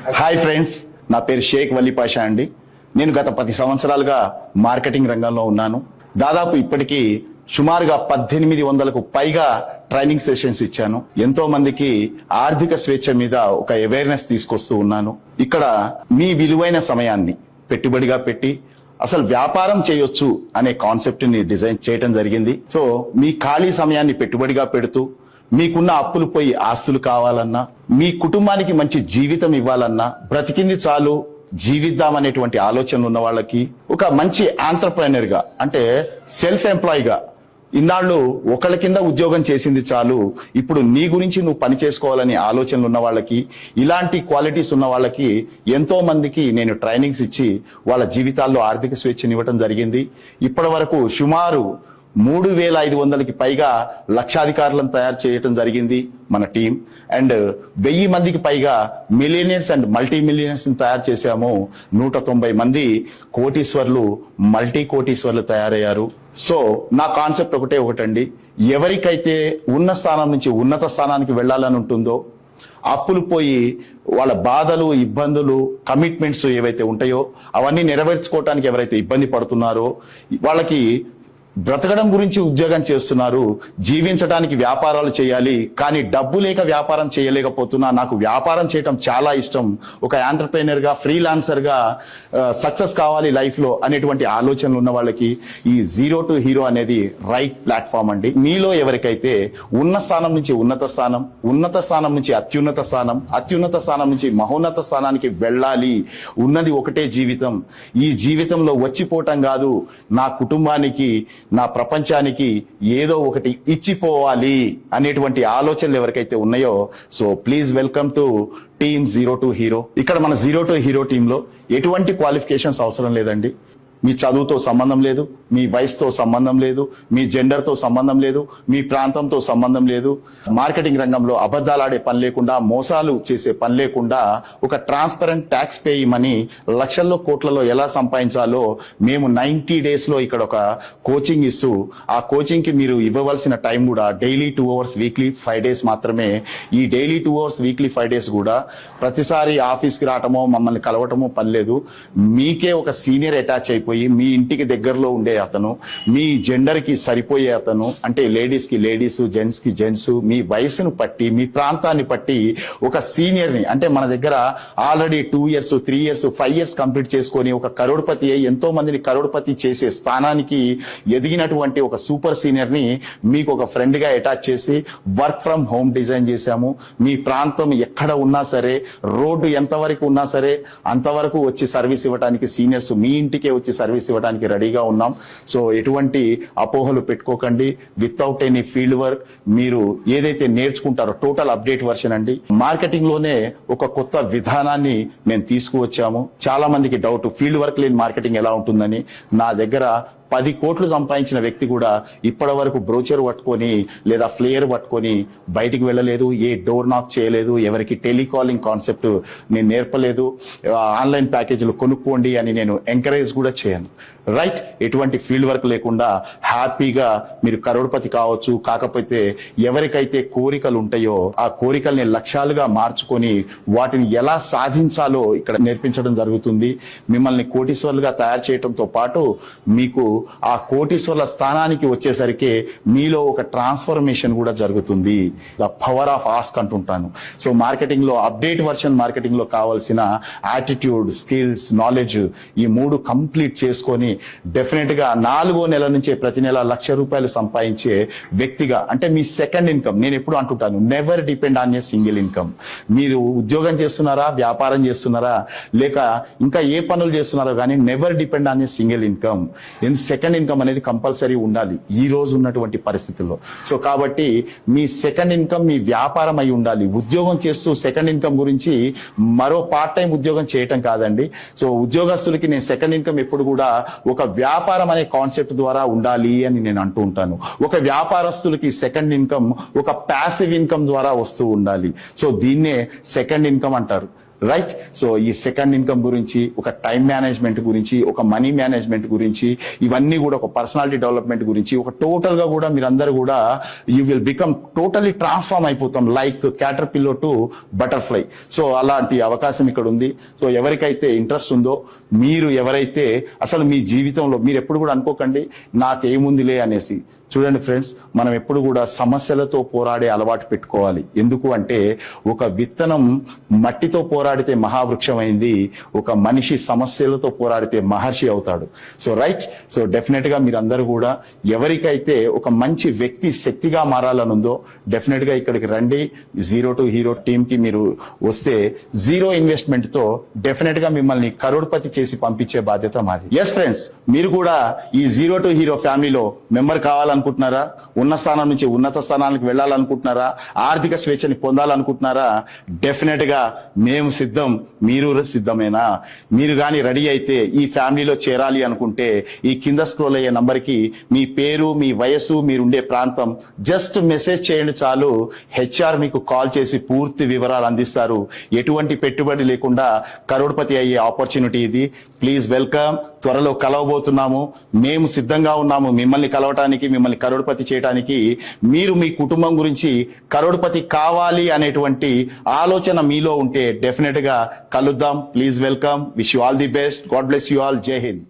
Hi friends, నా పేరు షేక్ వలీ పాషా అండి. నేను గత 10 సంవత్సరాలుగా మార్కెటింగ్ రంగంలో ఉన్నాను. దాదాపు ఇప్పటికీ సుమారుగా 1800కు పైగా ట్రైనింగ్ సెషన్స్ ఇచ్చాను. ఎంతో మందికి ఆర్థిక స్వేచ్ఛ మీద ఒక అవేర్నెస్ తీసుకొస్తూ ఉన్నాను. ఇక్కడ మీ విలువైన సమయాన్ని పెట్టుబడిగా పెట్టి అసలు వ్యాపారం చేయొచ్చు అనే కాన్సెప్ట్ ని డిజైన్ చేయడం జరిగింది. సో మీ ఖాళీ సమయాన్ని పెట్టుబడిగా పెడుతూ మీకున్న అప్పులు పోయి ఆస్తులు కావాలన్నా, మీ కుటుంబానికి మంచి జీవితం ఇవ్వాలన్నా, బ్రతికింది చాలు జీవిద్దామనేటువంటి ఆలోచనలు ఉన్న వాళ్ళకి ఒక మంచి ఆంటర్‌ప్రెన్యూర్ గా, అంటే సెల్ఫ్ ఎంప్లాయీగా, ఇన్నాళ్ళు ఒకళ్ళ కింద ఉద్యోగం చేసింది చాలు, ఇప్పుడు నీ గురించి నువ్వు పని చేసుకోవాలని ఆలోచనలు ఉన్న వాళ్ళకి, ఇలాంటి క్వాలిటీస్ ఉన్న వాళ్ళకి ఎంతో మందికి నేను ట్రైనింగ్స్ ఇచ్చి వాళ్ళ జీవితాల్లో ఆర్థిక స్వేచ్ఛనివ్వడం జరిగింది. ఇప్పటి వరకు సుమారు 3500కి పైగా లక్షాధికారులను తయారు చేయడం జరిగింది మన టీం. అండ్ 1000 మందికి పైగా మిలియనర్స్ అండ్ మల్టీ మిలియనర్స్ తయారు చేశాము. 190 మంది కోటీశ్వర్లు, మల్టీ కోటీశ్వర్లు తయారయ్యారు. సో నా కాన్సెప్ట్ ఒకటండి, ఎవరికైతే ఉన్న స్థానం నుంచి ఉన్నత స్థానానికి వెళ్ళాలని ఉంటుందో, అప్పులు పోయి వాళ్ళ బాధలు, ఇబ్బందులు, కమిట్మెంట్స్ ఏవైతే ఉంటాయో అవన్నీ నెరవేర్చుకోవటానికి ఎవరైతే ఇబ్బంది పడుతున్నారో, వాళ్ళకి బ్రతకడం గురించి ఉద్యోగం చేస్తున్నారు, జీవించడానికి వ్యాపారాలు చేయాలి, కానీ డబ్బు లేక వ్యాపారం చేయలేకపోతున్నా, నాకు వ్యాపారం చేయటం చాలా ఇష్టం, ఒక ఆంటర్‌ప్రెన్యూర్ గా, ఫ్రీలాన్సర్ గా సక్సెస్ కావాలి లైఫ్ లో అనేటువంటి ఆలోచనలు ఉన్న వాళ్ళకి ఈ జీరో టు హీరో అనేది రైట్ ప్లాట్ఫామ్ అండి. మీలో ఎవరికైతే ఉన్న స్థానం నుంచి ఉన్నత స్థానం, ఉన్నత స్థానం నుంచి అత్యున్నత స్థానం, అత్యున్నత స్థానం నుంచి మహోన్నత స్థానానికి వెళ్ళాలి, ఉన్నది ఒకటే జీవితం, ఈ జీవితంలో వచ్చిపోవటం కాదు, నా కుటుంబానికి, నా ప్రపంచానికి ఏదో ఒకటి ఇచ్చిపోవాలి అనేటువంటి ఆలోచనలు ఎవరికైతే ఉన్నాయో, so please welcome to team zero to hero. ఇక్కడ మన జీరో టు హీరో టీంలో ఎటువంటి క్వాలిఫికేషన్స్ అవసరం లేదండి. మీ చదువుతో సంబంధం లేదు, మీ వయసుతో సంబంధం లేదు, మీ జెండర్తో సంబంధం లేదు, మీ ప్రాంతంతో సంబంధం లేదు. మార్కెటింగ్ రంగంలో అబద్ధాలాడే పని లేకుండా, మోసాలు చేసే పని లేకుండా, ఒక ట్రాన్స్పరెంట్ ట్యాక్స్ పేయమని లక్షల్లో కోట్లలో ఎలా సంపాదించాలో మేము 90 days లో ఇక్కడ ఒక కోచింగ్ ఇస్తూ, ఆ కోచింగ్ కి మీరు ఇవ్వవలసిన టైం కూడా డైలీ 2 hours వీక్లీ 5 days మాత్రమే. ఈ డైలీ 2 hours వీక్లీ 5 days కూడా ప్రతిసారి ఆఫీస్కి రావటమో మమ్మల్ని కలవటమో పని లేదు. మీకే ఒక సీనియర్ అటాచ్ అయిపోయి, మీ ఇంటికి దగ్గరలో ఉండే అతను, మీ జెండర్ కి సరిపోయే అతను, అంటే లేడీస్ కి లేడీస్, జెంట్స్ కి జెంట్స్, మీ వయసును బట్టి, మీ ప్రాంతాన్ని బట్టి ఒక సీనియర్ ని, అంటే మన దగ్గర already 2 years 3 years 5 years complete చేసుకొని ఒక కరోడ్పతి అయ్యి ఎంతో మందిని కరోడ్పతి చేసే స్థానానికి ఎదిగినటువంటి ఒక సూపర్ సీనియర్ ని మీకు ఒక ఫ్రెండ్ గా అటాచ్ చేసి వర్క్ ఫ్రమ్ హోమ్ డిజైన్ చేశాము. మీ ప్రాంతం ఎక్కడ ఉన్నా సరే, రోడ్డు ఎంతవరకు ఉన్నా సరే అంతవరకు వచ్చి సర్వీస్ ఇవ్వడానికి సీనియర్స్ మీ ఇంటికే వచ్చి సర్వీస్ ఇవ్వడానికి రెడీగా ఉన్నాం. సో ఎటువంటి అపోహలు పెట్టుకోకండి. వితౌట్ ఎనీ ఫీల్డ్ వర్క్ మీరు ఏదైతే నేర్చుకుంటారో టోటల్ అప్డేట్ వర్షన్ అండి. మార్కెటింగ్ లోనే ఒక కొత్త విధానాన్ని మేము తీసుకువచ్చాము. చాలా మందికి డౌట్, ఫీల్డ్ వర్క్ లేని మార్కెటింగ్ ఎలా ఉంటుందని. నా దగ్గర 10 కోట్లు సంపాదించిన వ్యక్తి కూడా ఇప్పటి వరకు బ్రోచర్ పట్టుకొని లేదా ఫ్లేయర్ పట్టుకొని బయటికి వెళ్ళలేదు, ఏ డోర్ నాక్ చేయలేదు, ఎవరికి టెలికాలింగ్ కాన్సెప్ట్ నేను నేర్పలేదు, ఆన్లైన్ ప్యాకేజీలు కొనుక్కోండి అని నేను ఎంకరేజ్ కూడా చేయను. రైట్, ఎటువంటి ఫీల్డ్ వర్క్ లేకుండా హ్యాపీగా మీరు కరోడ్పతి కావచ్చు. కాకపోతే ఎవరికైతే కోరికలు ఉంటాయో ఆ కోరికల్ని లక్ష్యాలుగా మార్చుకొని వాటిని ఎలా సాధించాలో ఇక్కడ నేర్పించడం జరుగుతుంది. మిమ్మల్ని కోటీశ్వర్లుగా తయారు చేయడంతో పాటు మీకు ఆ కోటీశ్వర్ల స్థానానికి వచ్చేసరికి మీలో ఒక ట్రాన్స్ఫర్మేషన్ కూడా జరుగుతుంది. ద పవర్ ఆఫ్ ఆస్క్ అంటుంటాను. సో మార్కెటింగ్ లో, అప్డేట్ వర్షన్ మార్కెటింగ్ లో కావాల్సిన యాటిట్యూడ్, స్కిల్స్, నాలెడ్జ్, ఈ 3 కంప్లీట్ చేసుకొని డెఫినెట్ గా 4వ నెల నుంచే ప్రతి నెల ₹1,00,000 సంపాదించే వ్యక్తిగా, అంటే మీ సెకండ్ ఇన్కమ్, నేను ఎప్పుడు అంటుంటాను, never depend on a single income. మీరు ఉద్యోగం చేస్తున్నారా, వ్యాపారం చేస్తున్నారా, లేక ఇంకా ఏ పనులు చేస్తున్నారో కానీ never depend on a single income. Second income అనేది కంపల్సరీ ఉండాలి ఈ రోజు ఉన్నటువంటి పరిస్థితుల్లో. సో కాబట్టి మీ సెకండ్ ఇన్కమ్ మీ వ్యాపారం అయి ఉండాలి. ఉద్యోగం చేస్తూ సెకండ్ ఇన్కమ్ గురించి మరో పార్ట్ టైం ఉద్యోగం చేయటం కాదండి. సో ఉద్యోగస్తులకి నేను సెకండ్ ఇన్కమ్ ఎప్పుడు కూడా ఒక వ్యాపారం అనే కాన్సెప్ట్ ద్వారా ఉండాలి అని నేను అంటూ ఉంటాను. ఒక వ్యాపారస్తులకి సెకండ్ ఇన్కమ్ ఒక ప్యాసివ్ ఇన్కమ్ ద్వారా వస్తూ ఉండాలి. సో దీన్నే సెకండ్ ఇన్కమ్ అంటారు. రైట్. సో ఈ సెకండ్ ఇన్కమ్ గురించి, ఒక టైం మేనేజ్మెంట్ గురించి, ఒక మనీ మేనేజ్మెంట్ గురించి, ఇవన్నీ కూడా ఒక పర్సనాలిటీ డెవలప్మెంట్ గురించి, ఒక టోటల్ గా కూడా మీరందరూ కూడా you will become totally transform అయిపోతాం like caterpillar to butterfly. So అలాంటి అవకాశం ఇక్కడ ఉంది. సో ఎవరికైతే ఇంట్రెస్ట్ ఉందో, మీరు ఎవరైతే అసలు మీ జీవితంలో మీరు ఎప్పుడు కూడా అనుకోకండి నాకేముందిలే అనేసి. చూడండి ఫ్రెండ్స్, మనం ఎప్పుడు కూడా సమస్యలతో పోరాడే అలవాటు పెట్టుకోవాలి. ఎందుకు అంటే ఒక విత్తనం మట్టితో పోరాడితే మహావృక్షం అయింది, ఒక మనిషి సమస్యలతో పోరాడితే మహర్షి అవుతాడు. So right. సో డెఫినెట్ గా మీరందరూ కూడా ఎవరికైతే ఒక మంచి వ్యక్తి శక్తిగా మారాలని ఉందో డెఫినెట్ గా ఇక్కడికి రండి. జీరో టు హీరో టీమ్ కి మీరు వస్తే జీరో ఇన్వెస్ట్మెంట్ తో డెఫినెట్ గా మిమ్మల్ని కరోడ్పతి చేసి పంపించే బాధ్యత మాది. ఎస్ ఫ్రెండ్స్, మీరు కూడా ఈ జీరో టు హీరో ఫ్యామిలీలో మెంబర్ కావాలనుకుంటున్నారా? ఉన్న స్థానం నుంచి ఉన్నత స్థానానికి వెళ్ళాలనుకుంటున్నారా? ఆర్థిక స్వేచ్ఛని పొందాలనుకుంటున్నారా? డెఫినెట్ గా మేము సిద్ధం, మీరు సిద్ధమేనా? మీరు గాని రెడీ అయితే ఈ ఫ్యామిలీలో చేరాలి అనుకుంటే ఈ కింద స్క్రోల్ అయ్యే నంబర్ కి మీ పేరు, మీ వయసు, మీరుండే ప్రాంతం జస్ట్ మెసేజ్ చేయండి చాలు. హెచ్ఆర్ మీకు కాల్ చేసి పూర్తి వివరాలు అందిస్తారు. ఎటువంటి పెట్టుబడి లేకుండా కరోడ్పతి అయ్యే ఆపర్చునిటీ ఇది. Please welcome. త్వరలో కలవబోతున్నాము. మేము సిద్ధంగా ఉన్నాము మిమ్మల్ని కలవటానికి, మిమ్మల్ని కరోడ్పతి చేయడానికి. మీరు మీ కుటుంబం గురించి కరోడ్పతి కావాలి అనేటువంటి ఆలోచన మీలో ఉంటే డెఫినెట్ గా కలుద్దాం. Please welcome. Wish you all the best. God bless you all. జై హింద్.